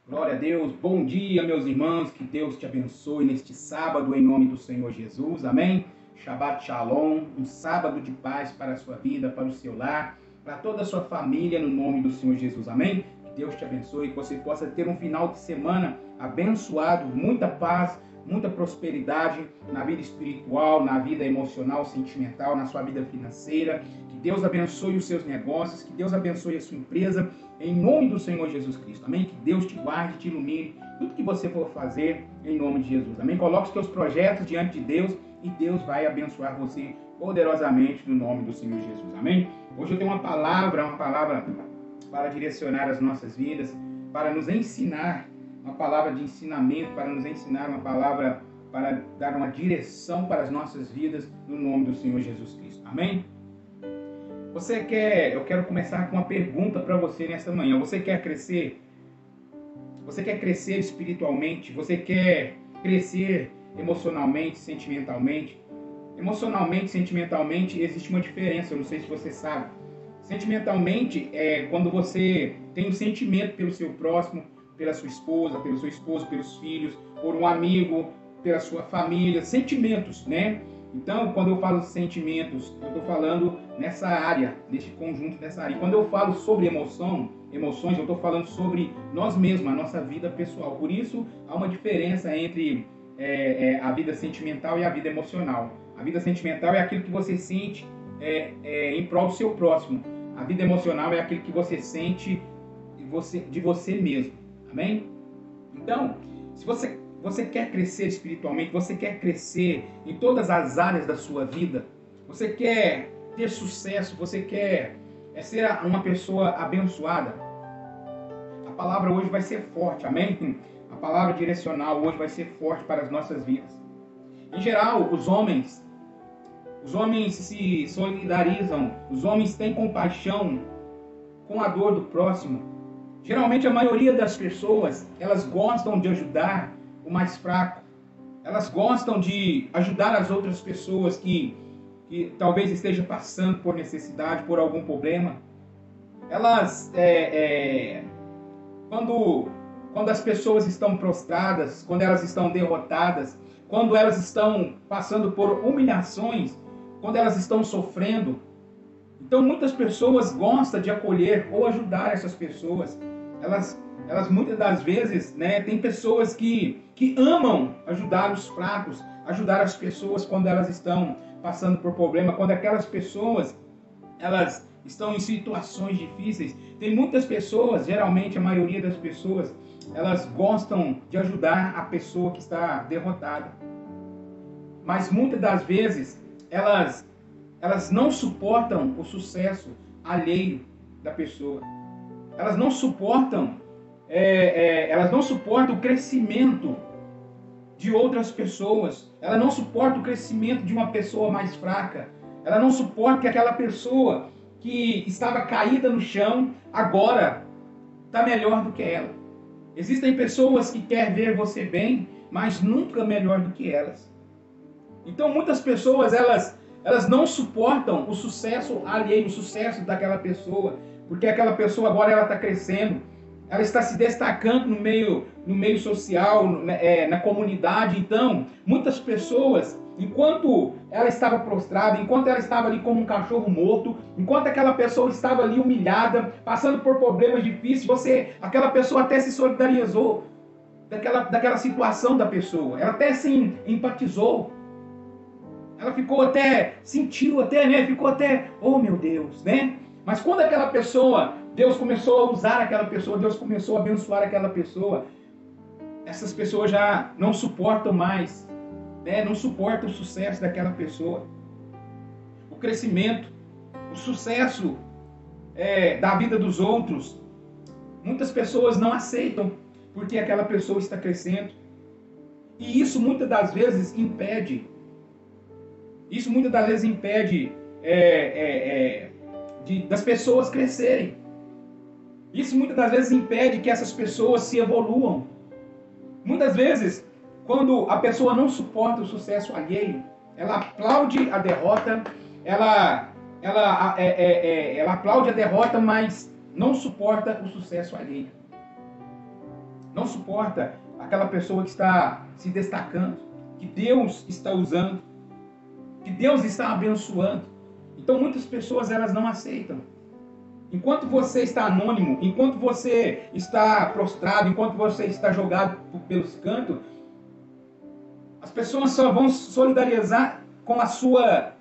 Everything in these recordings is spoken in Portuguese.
Glória a Deus, bom dia, meus irmãos, que Deus te abençoe neste sábado, em nome do Senhor Jesus, amém? Shabbat Shalom, um sábado de paz para a sua vida, para o seu lar, para toda a sua família, no nome do Senhor Jesus, amém? Que Deus te abençoe, que você possa ter um final de semana abençoado, muita paz, muita prosperidade na vida espiritual, na vida emocional, sentimental, na sua vida financeira. Que Deus abençoe os seus negócios, que Deus abençoe a sua empresa, em nome do Senhor Jesus Cristo, amém? Que Deus te guarde, te ilumine, tudo que você for fazer, em nome de Jesus, amém? Coloque os seus projetos diante de Deus e Deus vai abençoar você poderosamente no nome do Senhor Jesus, amém? Hoje eu tenho uma palavra para direcionar as nossas vidas, para nos ensinar, uma palavra de ensinamento, para nos ensinar, uma palavra para dar uma direção para as nossas vidas, no nome do Senhor Jesus Cristo, amém? Eu quero começar com uma pergunta para você nesta manhã. Você quer crescer? Você quer crescer espiritualmente? Você quer crescer emocionalmente, sentimentalmente? Emocionalmente, sentimentalmente, existe uma diferença, eu não sei se você sabe. Sentimentalmente é quando você tem um sentimento pelo seu próximo, pela sua esposa, pelo seu esposo, pelos filhos, por um amigo, pela sua família, sentimentos, né? Então, quando eu falo sentimentos, eu estou falando nessa área, nesse conjunto dessa área. Quando eu falo sobre emoções, eu estou falando sobre nós mesmos, a nossa vida pessoal. Por isso, há uma diferença entre a vida sentimental e a vida emocional. A vida sentimental é aquilo que você sente em prol do seu próximo. A vida emocional é aquilo que você sente de você mesmo. Amém? Então, se você quer crescer espiritualmente, você quer crescer em todas as áreas da sua vida, você quer ter sucesso, você quer ser uma pessoa abençoada, a palavra hoje vai ser forte, amém? A palavra direcional hoje vai ser forte para as nossas vidas. Em geral, os homens se solidarizam, os homens têm compaixão com a dor do próximo. Geralmente a maioria das pessoas, elas gostam de ajudar o mais fraco. Elas gostam de ajudar as outras pessoas que talvez estejam passando por necessidade, por algum problema. Elas, quando as pessoas estão prostradas, quando elas estão derrotadas, quando elas estão passando por humilhações, quando elas estão sofrendo, então muitas pessoas gostam de acolher ou ajudar essas pessoas. Elas muitas das vezes, né, tem pessoas que amam ajudar os fracos, ajudar as pessoas quando elas estão passando por problema, quando aquelas pessoas elas estão em situações difíceis. Tem muitas pessoas, geralmente a maioria das pessoas, elas gostam de ajudar a pessoa que está derrotada. Mas muitas das vezes elas não suportam o sucesso alheio da pessoa. Elas não suportam o crescimento de outras pessoas. Ela não suporta o crescimento de uma pessoa mais fraca. Ela não suporta que aquela pessoa que estava caída no chão agora está melhor do que ela. Existem pessoas que querem ver você bem, mas nunca melhor do que elas. Então muitas pessoas elas não suportam o sucesso alheio, o sucesso daquela pessoa, porque aquela pessoa agora ela está crescendo, ela está se destacando no meio social, na comunidade. Então, muitas pessoas, enquanto ela estava prostrada, enquanto ela estava ali como um cachorro morto, enquanto aquela pessoa estava ali humilhada, passando por problemas difíceis, aquela pessoa até se solidarizou daquela situação da pessoa, ela até se empatizou. Ela ficou até, oh meu Deus, né? Mas quando aquela pessoa, Deus começou a usar aquela pessoa, Deus começou a abençoar aquela pessoa, essas pessoas já não suportam mais, né? Não suportam o sucesso daquela pessoa. O crescimento, o sucesso da vida dos outros, muitas pessoas não aceitam porque aquela pessoa está crescendo. E isso muitas das vezes impede das pessoas crescerem. Isso muitas das vezes impede que essas pessoas se evoluam. Muitas vezes, quando a pessoa não suporta o sucesso alheio, ela aplaude a derrota, ela aplaude a derrota, mas não suporta o sucesso alheio. não suporta aquela pessoa que está se destacando, que Deus está usando, que Deus está abençoando. Então muitas pessoas elas não aceitam. Enquanto você está anônimo, enquanto você está prostrado, enquanto você está jogado pelos cantos, as pessoas só vão solidarizar com a sua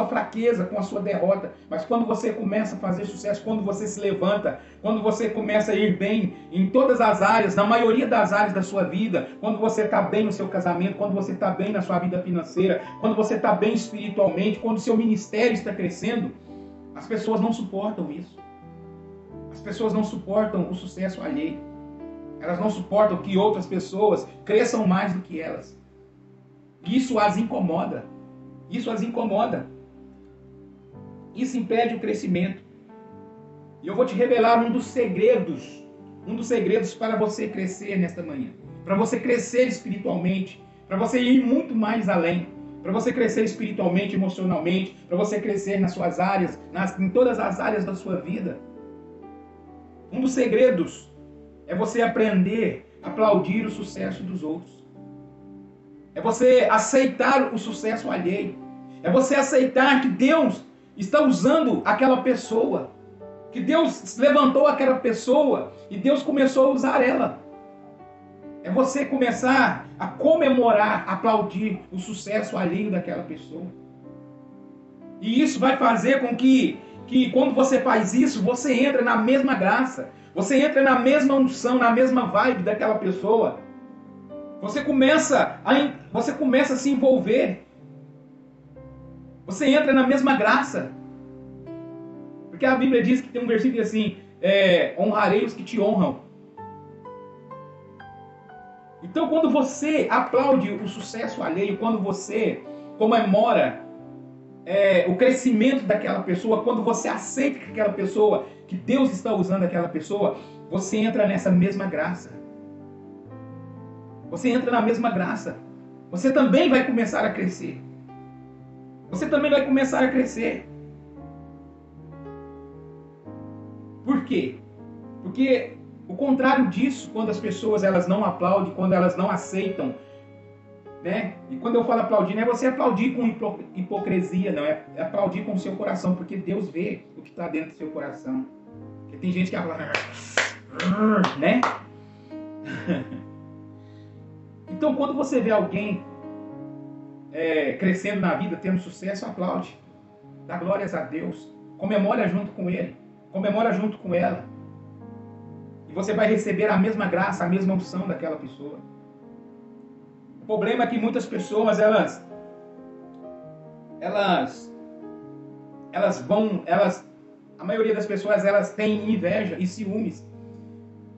fraqueza, com a sua derrota. Mas quando você começa a fazer sucesso, quando você se levanta, quando você começa a ir bem em todas as áreas, na maioria das áreas da sua vida, quando você está bem no seu casamento, quando você está bem na sua vida financeira, quando você está bem espiritualmente, quando o seu ministério está crescendo, as pessoas não suportam isso. As pessoas não suportam o sucesso alheio. Elas não suportam que outras pessoas cresçam mais do que elas. Isso as incomoda. Isso as incomoda. Isso impede o crescimento. E eu vou te revelar um dos segredos para você crescer nesta manhã. Para você crescer espiritualmente. Para você ir muito mais além. Para você crescer espiritualmente, emocionalmente. Para você crescer nas suas áreas, em todas as áreas da sua vida. Um dos segredos é você aprender a aplaudir o sucesso dos outros. É você aceitar o sucesso alheio. É você aceitar que Deus está usando aquela pessoa. Que Deus levantou aquela pessoa e Deus começou a usar ela. É você começar a comemorar, aplaudir o sucesso alheio daquela pessoa. E isso vai fazer com que quando você faz isso, você entra na mesma graça. Você entra na mesma unção, na mesma vibe daquela pessoa. Você começa a se envolver. Você entra na mesma graça. Porque a Bíblia diz que tem um versículo assim, honrarei os que te honram. Então quando você aplaude o sucesso alheio, quando você comemora o crescimento daquela pessoa, quando você aceita que aquela pessoa, que Deus está usando aquela pessoa, você entra nessa mesma graça. Você entra na mesma graça. Você também vai começar a crescer. Você também vai começar a crescer. Por quê? Porque o contrário disso, quando as pessoas elas não aplaudem, quando elas não aceitam, né? E quando eu falo aplaudir, não é você aplaudir com hipocrisia, não. É aplaudir com o seu coração, porque Deus vê o que está dentro do seu coração. Porque tem gente que fala, né? Então, quando você vê alguém crescendo na vida, tendo sucesso, aplaude. Dá glórias a Deus. Comemora junto com ele. Comemora junto com ela. E você vai receber a mesma graça, a mesma unção daquela pessoa. O problema é que muitas pessoas, a maioria das pessoas, elas têm inveja e ciúmes.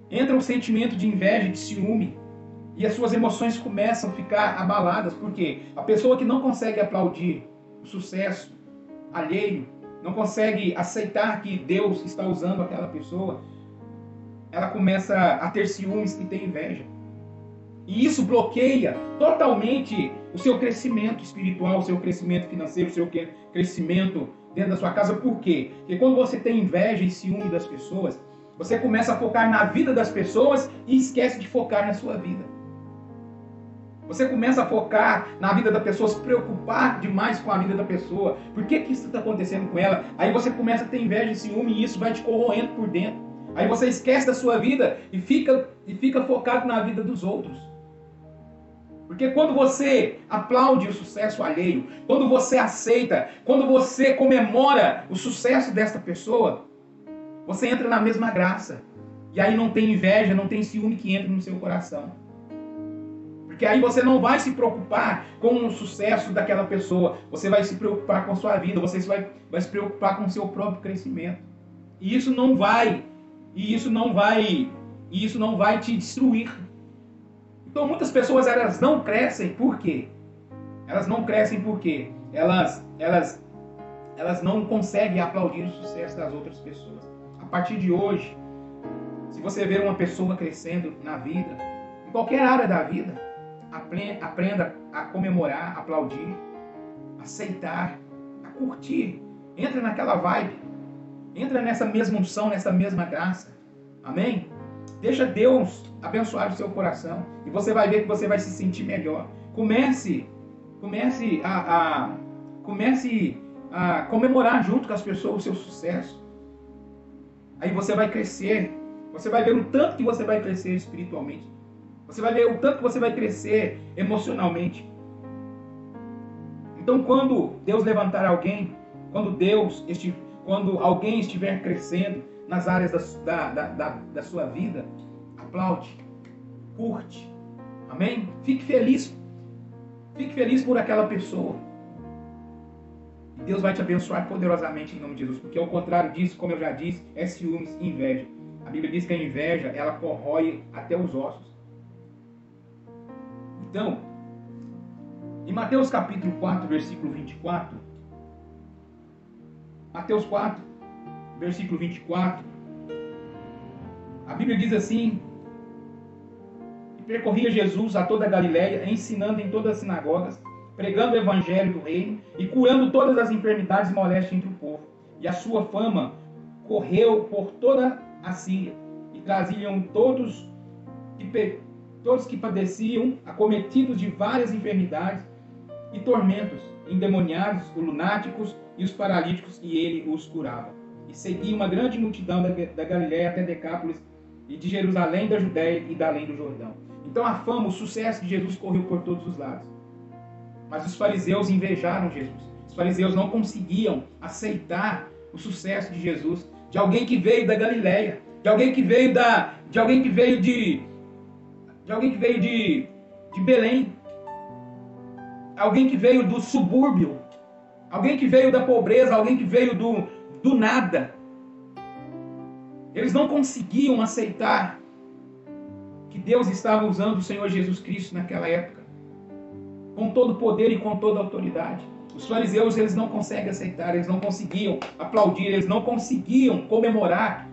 Entra um sentimento de inveja e de ciúme. E as suas emoções começam a ficar abaladas. Por quê? A pessoa que não consegue aplaudir o sucesso alheio, não consegue aceitar que Deus está usando aquela pessoa, ela começa a ter ciúmes e ter inveja. E isso bloqueia totalmente o seu crescimento espiritual, o seu crescimento financeiro, o seu crescimento dentro da sua casa. Por quê? Porque quando você tem inveja e ciúme das pessoas, você começa a focar na vida das pessoas e esquece de focar na sua vida. Você começa a focar na vida da pessoa, se preocupar demais com a vida da pessoa. Por que isso está acontecendo com ela? Aí você começa a ter inveja e ciúme e isso vai te corroendo por dentro. Aí você esquece da sua vida e fica focado na vida dos outros. Porque quando você aplaude o sucesso alheio, quando você aceita, quando você comemora o sucesso desta pessoa, você entra na mesma graça. E aí não tem inveja, não tem ciúme que entra no seu coração. Porque aí você não vai se preocupar com o sucesso daquela pessoa. Você vai se preocupar com a sua vida. Você vai se preocupar com o seu próprio crescimento. E isso não vai te destruir. Então muitas pessoas elas não crescem por quê? Elas não crescem porque elas não conseguem aplaudir o sucesso das outras pessoas. A partir de hoje, se você ver uma pessoa crescendo na vida, em qualquer área da vida, aprenda a comemorar, aplaudir, aceitar, a curtir. Entra naquela vibe. Entra nessa mesma unção, nessa mesma graça. Amém? Deixa Deus abençoar o seu coração. E você vai ver que você vai se sentir melhor. Comece a comemorar junto com as pessoas o seu sucesso. Aí você vai crescer. Você vai ver o tanto que você vai crescer espiritualmente. Você vai ver o tanto que você vai crescer emocionalmente. Então, quando Deus levantar alguém, quando alguém estiver crescendo nas áreas da sua vida, aplaude, curte, amém? Fique feliz por aquela pessoa. E Deus vai te abençoar poderosamente em nome de Jesus, porque ao contrário disso, como eu já disse, é ciúmes e inveja. A Bíblia diz que a inveja, ela corrói até os ossos. Então, em Mateus capítulo 4, versículo 24, Mateus 4, versículo 24, a Bíblia diz assim: e percorria Jesus a toda a Galiléia, ensinando em todas as sinagogas, pregando o evangelho do reino e curando todas as enfermidades e moléstias entre o povo. E a sua fama correu por toda a Síria, e traziam todos que padeciam, acometidos de várias enfermidades e tormentos, endemoniados, os lunáticos e os paralíticos, e ele os curava. E seguia uma grande multidão da Galiléia até Decápolis, e de Jerusalém, da Judéia e da além do Jordão. Então a fama, o sucesso de Jesus correu por todos os lados. Mas os fariseus invejaram Jesus. Os fariseus não conseguiam aceitar o sucesso de Jesus, de alguém que veio da Galiléia, de alguém que veio de Belém, alguém que veio do subúrbio, alguém que veio da pobreza, alguém que veio do nada. Eles não conseguiam aceitar que Deus estava usando o Senhor Jesus Cristo naquela época, com todo o poder e com toda a autoridade. Os fariseus, eles não conseguem aceitar, eles não conseguiam aplaudir, eles não conseguiam comemorar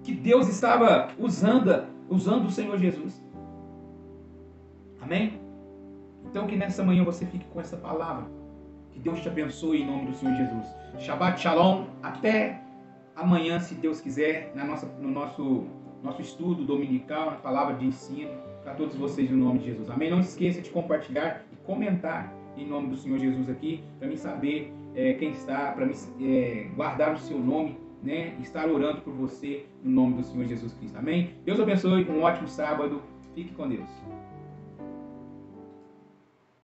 que Deus estava usando o Senhor Jesus. Amém? Então que nessa manhã você fique com essa palavra. Que Deus te abençoe em nome do Senhor Jesus. Shabbat Shalom. Até amanhã, se Deus quiser, no nosso estudo dominical, na palavra de ensino, para todos vocês, em nome de Jesus. Amém? Não esqueça de compartilhar e comentar em nome do Senhor Jesus aqui, para mim saber quem está, para mim guardar o seu nome, né? Estar orando por você no nome do Senhor Jesus Cristo. Amém? Deus abençoe, um ótimo sábado. Fique com Deus.